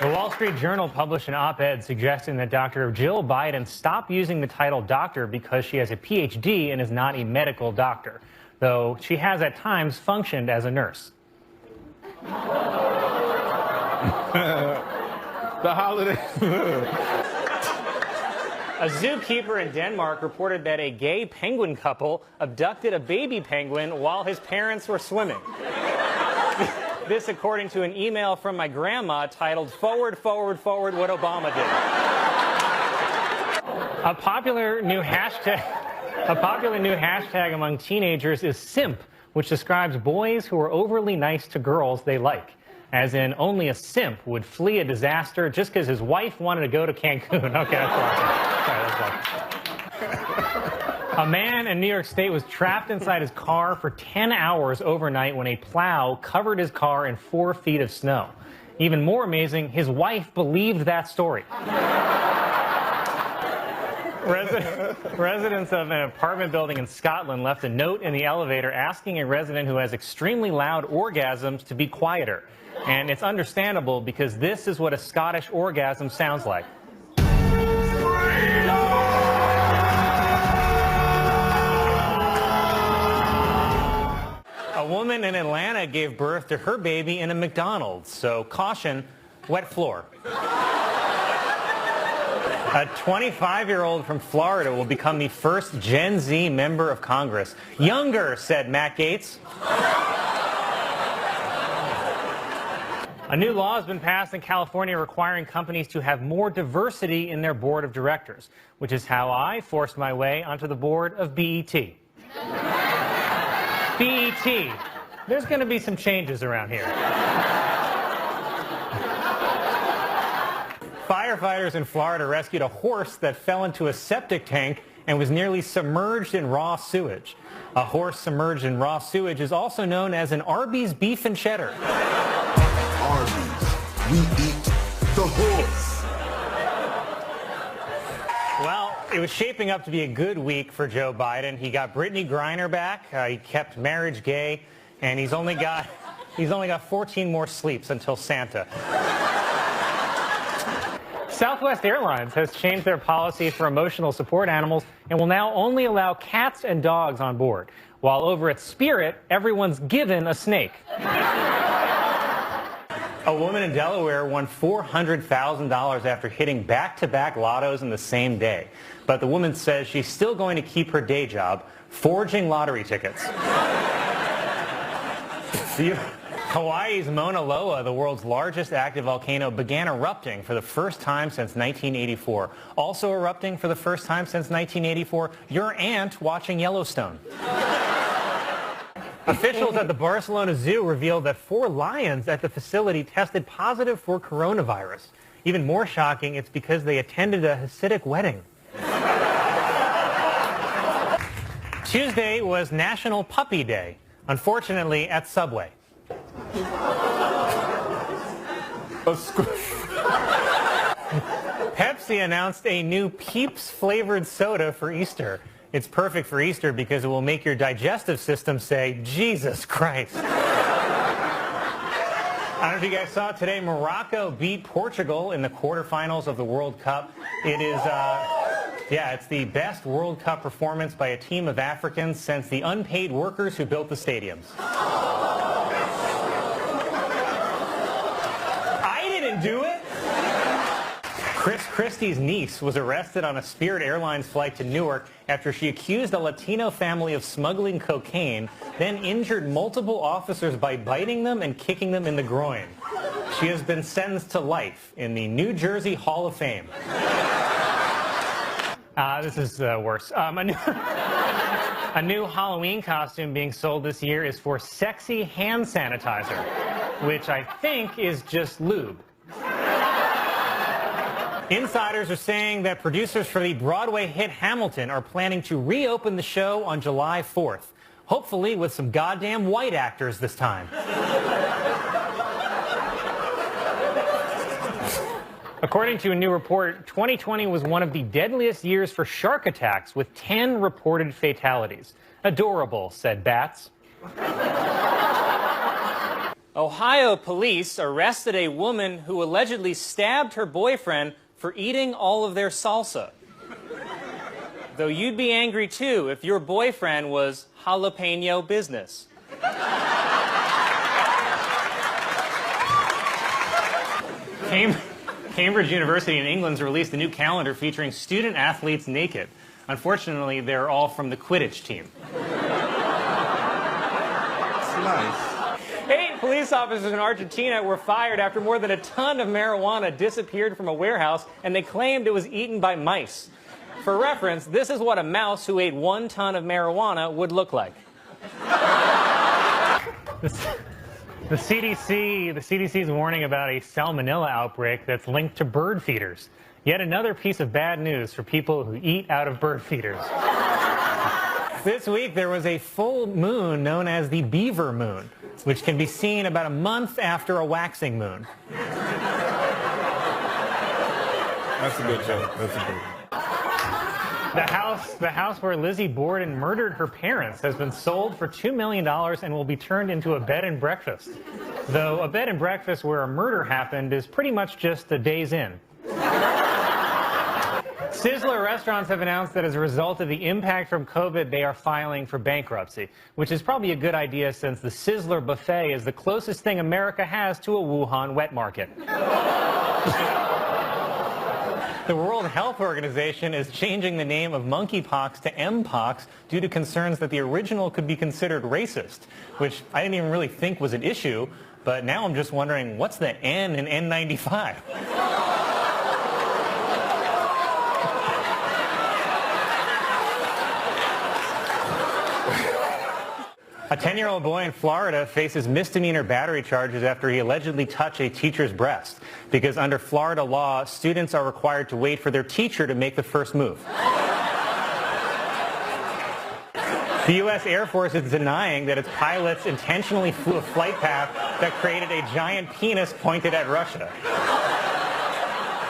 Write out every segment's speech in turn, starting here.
The Wall Street Journal published an op-ed suggesting that Dr. Jill Biden stop using the title doctor because she has a PhD and is not a medical doctor, though she has at times functioned as a nurse. The holidays. A zookeeper in Denmark reported that a gay penguin couple abducted a baby penguin while his parents were swimming. This according to an email from my grandma titled, "Forward, forward, forward, what Obama did." A popular new hashtag among teenagers is simp, which describes boys who are overly nice to girls they like. As in, only a simp would flee a disaster just because his wife wanted to go to Cancun. Okay, that's awesome. Sorry, that's awesome. A man in New York State was trapped inside his car for 10 hours overnight when a plow covered his car in 4 feet of snow. Even more amazing, his wife believed that story. Residents of an apartment building in Scotland left a note in the elevator asking a resident who has extremely loud orgasms to be quieter. And it's understandable because this is what a Scottish orgasm sounds like. A woman in Atlanta gave birth to her baby in a McDonald's, so caution, wet floor. A 25-year-old from Florida will become the first Gen Z member of Congress. Younger, said Matt Gaetz. A new law has been passed in California requiring companies to have more diversity in their board of directors, which is how I forced my way onto the board of BET. BET. There's going to be some changes around here. Firefighters in Florida rescued a horse that fell into a septic tank and was nearly submerged in raw sewage. A horse submerged in raw sewage is also known as an Arby's beef and cheddar. Arby's, we eat the horse. Well, it was shaping up to be a good week for Joe Biden. He got Brittany Griner back. He kept marriage gay, and he's only got 14 more sleeps until Santa. Southwest Airlines has changed their policy for emotional support animals and will now only allow cats and dogs on board, while over at Spirit, everyone's given a snake. A woman in Delaware won $400,000 after hitting back-to-back lottos in the same day. But the woman says she's still going to keep her day job, forging lottery tickets. Hawaii's Mauna Loa, the world's largest active volcano, began erupting for the first time since 1984. Also erupting for the first time since 1984, your aunt watching Yellowstone. Officials at the Barcelona Zoo revealed that 4 lions at the facility tested positive for coronavirus. Even more shocking, it's because they attended a Hasidic wedding. Tuesday was National Puppy Day, unfortunately at Subway. Pepsi announced a new Peeps flavored soda for Easter. It's perfect for Easter because it will make your digestive system say, Jesus Christ. I don't know if you guys saw it today. Morocco beat Portugal in the quarterfinals of the World Cup. It is, it's the best World Cup performance by a team of Africans since the unpaid workers who built the stadiums. I didn't do it. Chris Christie's niece was arrested on a Spirit Airlines flight to Newark after she accused a Latino family of smuggling cocaine, then injured multiple officers by biting them and kicking them in the groin. She has been sentenced to life in the New Jersey Hall of Fame. This is worse. A new Halloween costume being sold this year is for sexy hand sanitizer, which I think is just lube. Insiders are saying that producers for the Broadway hit Hamilton are planning to reopen the show on July 4th, hopefully with some goddamn white actors this time. According to a new report, 2020 was one of the deadliest years for shark attacks, with 10 reported fatalities. Adorable, said bats. Ohio police arrested a woman who allegedly stabbed her boyfriend for eating all of their salsa. Though you'd be angry too if your boyfriend was jalapeno business. Cambridge University in England's released a new calendar featuring student athletes naked. Unfortunately, they're all from the Quidditch team. It's nice. 8 police officers in Argentina were fired after more than a ton of marijuana disappeared from a warehouse, and they claimed it was eaten by mice. For reference, this is what a mouse who ate 1 ton of marijuana would look like. The CDC is warning about a salmonella outbreak that's linked to bird feeders. Yet another piece of bad news for people who eat out of bird feeders. This week there was a full moon known as the beaver moon, which can be seen about a month after a waxing moon. That's a good joke. That's a good one. The house where Lizzie Borden murdered her parents has been sold for $2 million and will be turned into a bed and breakfast. Though a bed and breakfast where a murder happened is pretty much just a day's in. Sizzler restaurants have announced that as a result of the impact from COVID, they are filing for bankruptcy, which is probably a good idea since the Sizzler buffet is the closest thing America has to a Wuhan wet market. The World Health Organization is changing the name of monkeypox to Mpox due to concerns that the original could be considered racist, which I didn't even really think was an issue, but now I'm just wondering, what's the N in N95? A 10-year-old boy in Florida faces misdemeanor battery charges after he allegedly touched a teacher's breast, because under Florida law, students are required to wait for their teacher to make the first move. The U.S. Air Force is denying that its pilots intentionally flew a flight path that created a giant penis pointed at Russia.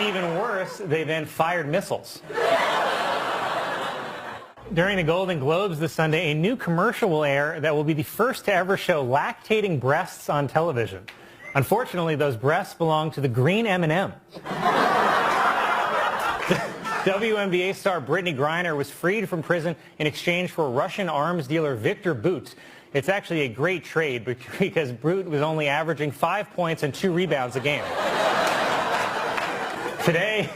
Even worse, they then fired missiles. During the Golden Globes this Sunday, a new commercial will air that will be the first to ever show lactating breasts on television. Unfortunately, those breasts belong to the green M&M. WNBA star Brittany Griner was freed from prison in exchange for Russian arms dealer Victor Bout. It's actually a great trade because Bout was only averaging 5 points and 2 rebounds a game. Today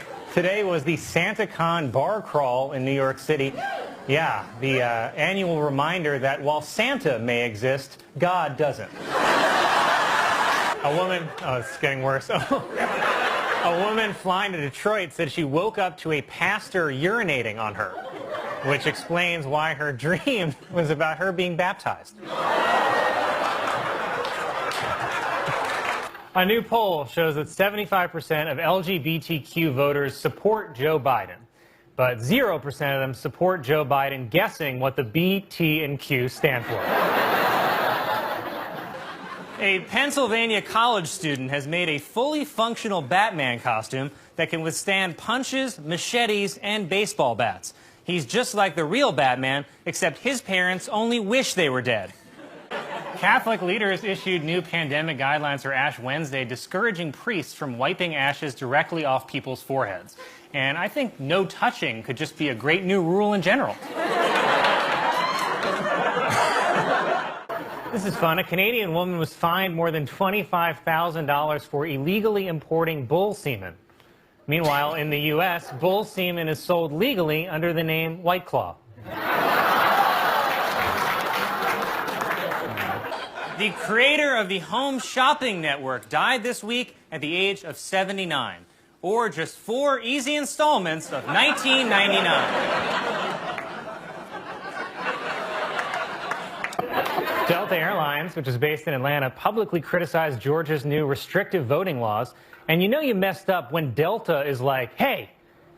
was the SantaCon bar crawl in New York City. Yeah, the annual reminder that while Santa may exist, God doesn't. It's getting worse. A woman flying to Detroit said she woke up to a pastor urinating on her, which explains why her dream was about her being baptized. A new poll shows that 75% of LGBTQ voters support Joe Biden, but 0% of them support Joe Biden guessing what the B, T, and Q stand for. A Pennsylvania college student has made a fully functional Batman costume that can withstand punches, machetes, and baseball bats. He's just like the real Batman, except his parents only wish they were dead. Catholic leaders issued new pandemic guidelines for Ash Wednesday, discouraging priests from wiping ashes directly off people's foreheads. And I think no touching could just be a great new rule in general. This is fun. A Canadian woman was fined more than $25,000 for illegally importing bull semen. Meanwhile, in the U.S., bull semen is sold legally under the name White Claw. The creator of the Home Shopping Network died this week at the age of 79, or just 4 easy installments of $19.99. Delta Airlines, which is based in Atlanta, publicly criticized Georgia's new restrictive voting laws. And you know you messed up when Delta is like, hey,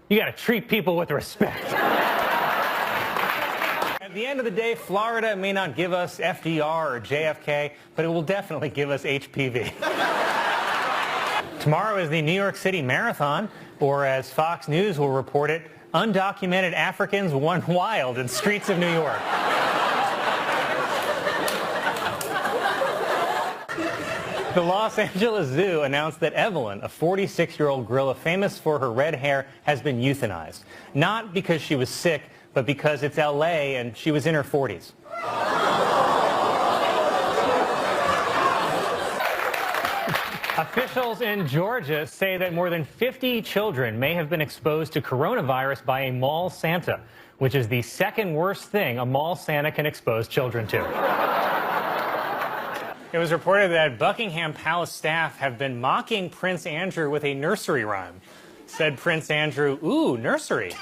you got to treat people with respect. At the end of the day, Florida may not give us FDR or JFK, but it will definitely give us HPV. Tomorrow is the New York City Marathon, or as Fox News will report it, undocumented Africans went wild in streets of New York. The Los Angeles Zoo announced that Evelyn, a 46-year-old gorilla famous for her red hair, has been euthanized. Not because she was sick, but because it's LA and she was in her 40s. Officials in Georgia say that more than 50 children may have been exposed to coronavirus by a mall Santa, which is the second worst thing a mall Santa can expose children to. It was reported that Buckingham Palace staff have been mocking Prince Andrew with a nursery rhyme. Said Prince Andrew, "Ooh, nursery."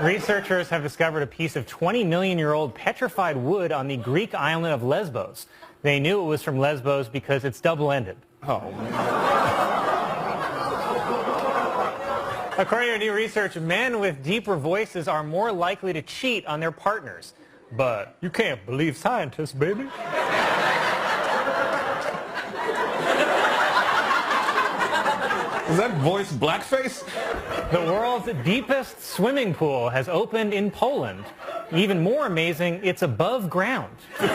Researchers have discovered a piece of 20-million-year-old petrified wood on the Greek island of Lesbos. They knew it was from Lesbos because it's double-ended. Oh, According to new research, men with deeper voices are more likely to cheat on their partners. But you can't believe scientists, baby. is that voice blackface? The world's deepest swimming pool has opened in Poland. Even more amazing, it's above ground. It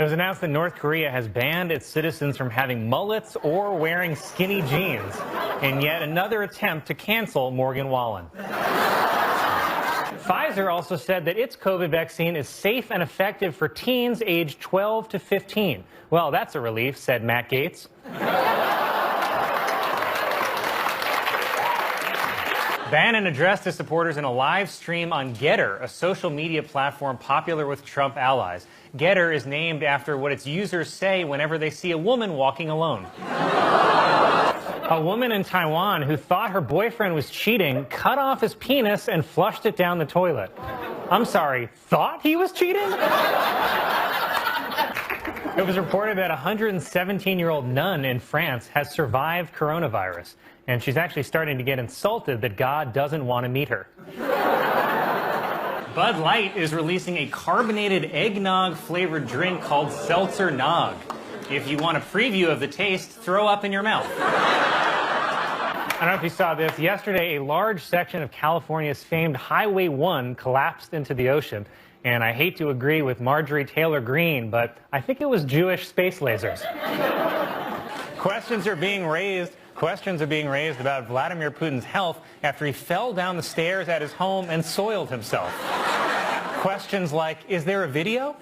was announced that North Korea has banned its citizens from having mullets or wearing skinny jeans in yet another attempt to cancel Morgan Wallen. Pfizer also said that its COVID vaccine is safe and effective for teens aged 12 to 15. Well, that's a relief, said Matt Gaetz. Bannon addressed his supporters in a live stream on Getter, a social media platform popular with Trump allies. Getter is named after what its users say whenever they see a woman walking alone. A woman in Taiwan who thought her boyfriend was cheating cut off his penis and flushed it down the toilet. I'm sorry, thought he was cheating? It was reported that a 117-year-old nun in France has survived coronavirus, and she's actually starting to get insulted that God doesn't want to meet her. Bud Light is releasing a carbonated eggnog-flavored drink called Seltzer Nog. If you want a preview of the taste, throw up in your mouth. I don't know if you saw this. Yesterday, a large section of California's famed Highway 1 collapsed into the ocean. And I hate to agree with Marjorie Taylor Greene, but I think it was Jewish space lasers. Questions are being raised about Vladimir Putin's health after he fell down the stairs at his home and soiled himself. Questions like, is there a video?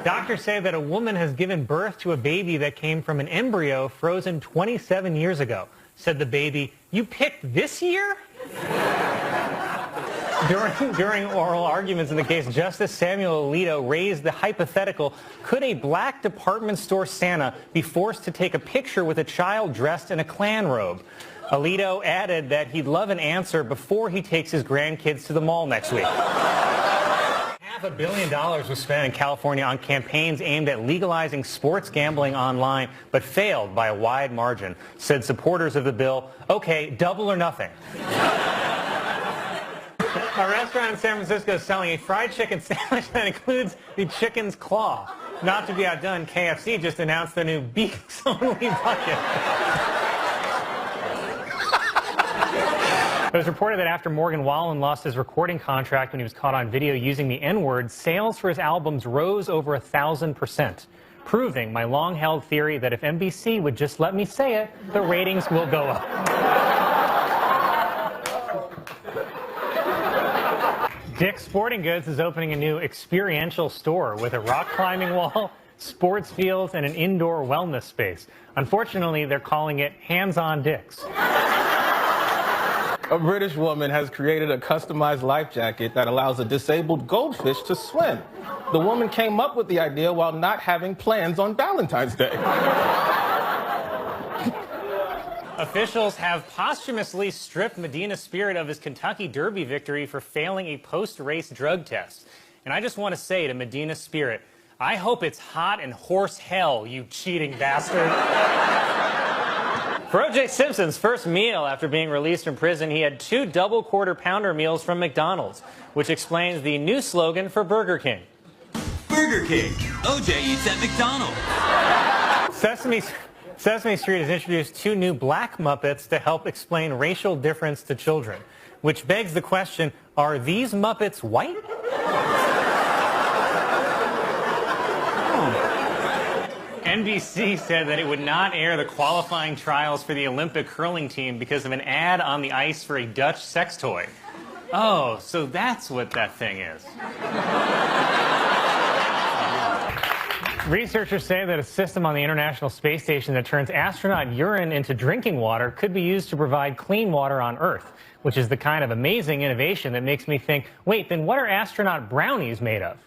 Doctors say that a woman has given birth to a baby that came from an embryo frozen 27 years ago. Said the baby, "You picked this year?" During oral arguments in the case, Justice Samuel Alito raised the hypothetical, could a black department store Santa be forced to take a picture with a child dressed in a Klan robe? Alito added that he'd love an answer before he takes his grandkids to the mall next week. $500 million was spent in California on campaigns aimed at legalizing sports gambling online, but failed by a wide margin, said supporters of the bill. Okay, double or nothing. A restaurant in San Francisco is selling a fried chicken sandwich that includes the chicken's claw. Not to be outdone, KFC just announced their new beaks-only bucket. It was reported that after Morgan Wallen lost his recording contract when he was caught on video using the N-word, sales for his albums rose over 1,000%, proving my long-held theory that if NBC would just let me say it, the ratings will go up. Dick's Sporting Goods is opening a new experiential store with a rock climbing wall, sports fields, and an indoor wellness space. Unfortunately, they're calling it Hands-on Dick's. A British woman has created a customized life jacket that allows a disabled goldfish to swim. The woman came up with the idea while not having plans on Valentine's Day. Officials have posthumously stripped Medina Spirit of his Kentucky Derby victory for failing a post-race drug test. And I just want to say to Medina Spirit, I hope it's hot and horse hell, you cheating bastard. For O.J. Simpson's first meal after being released from prison, he had 2 double quarter-pounder meals from McDonald's, which explains the new slogan for Burger King. Burger King. OJ eats at McDonald's. Sesame Street has introduced 2 new black Muppets to help explain racial difference to children, which begs the question, are these Muppets white? NBC said that it would not air the qualifying trials for the Olympic curling team because of an ad on the ice for a Dutch sex toy. Oh, so that's what that thing is. Researchers say that a system on the International Space Station that turns astronaut urine into drinking water could be used to provide clean water on Earth, which is the kind of amazing innovation that makes me think, wait, then what are astronaut brownies made of?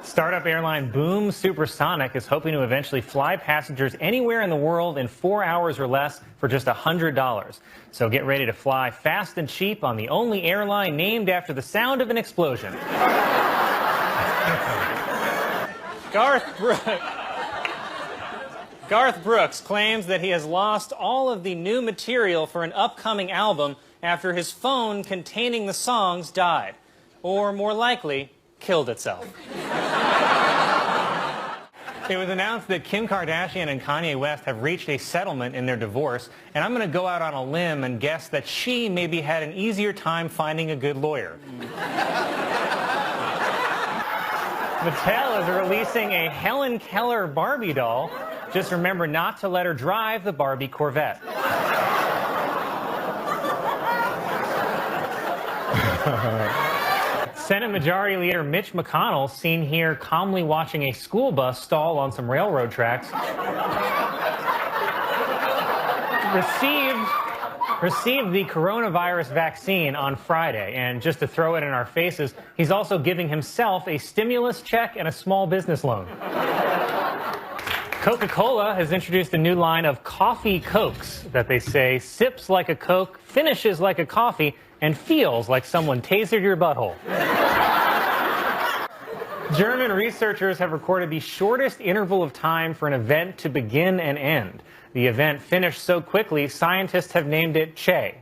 Startup airline Boom Supersonic is hoping to eventually fly passengers anywhere in the world in 4 hours or less for just $100. So get ready to fly fast and cheap on the only airline named after the sound of an explosion. Garth Brooks claims that he has lost all of the new material for an upcoming album after his phone containing the songs died. Or more likely, killed itself. It was announced that Kim Kardashian and Kanye West have reached a settlement in their divorce, and I'm going to go out on a limb and guess that she maybe had an easier time finding a good lawyer. Mattel is releasing a Helen Keller Barbie doll. Just remember not to let her drive the Barbie Corvette. Senate Majority Leader Mitch McConnell, seen here calmly watching a school bus stall on some railroad tracks, received the coronavirus vaccine on Friday. And just to throw it in our faces, he's also giving himself a stimulus check and a small business loan. Coca-Cola has introduced a new line of coffee Cokes that they say sips like a Coke, finishes like a coffee, and feels like someone tasered your butthole. German researchers have recorded the shortest interval of time for an event to begin and end. The event finished so quickly, scientists have named it Che.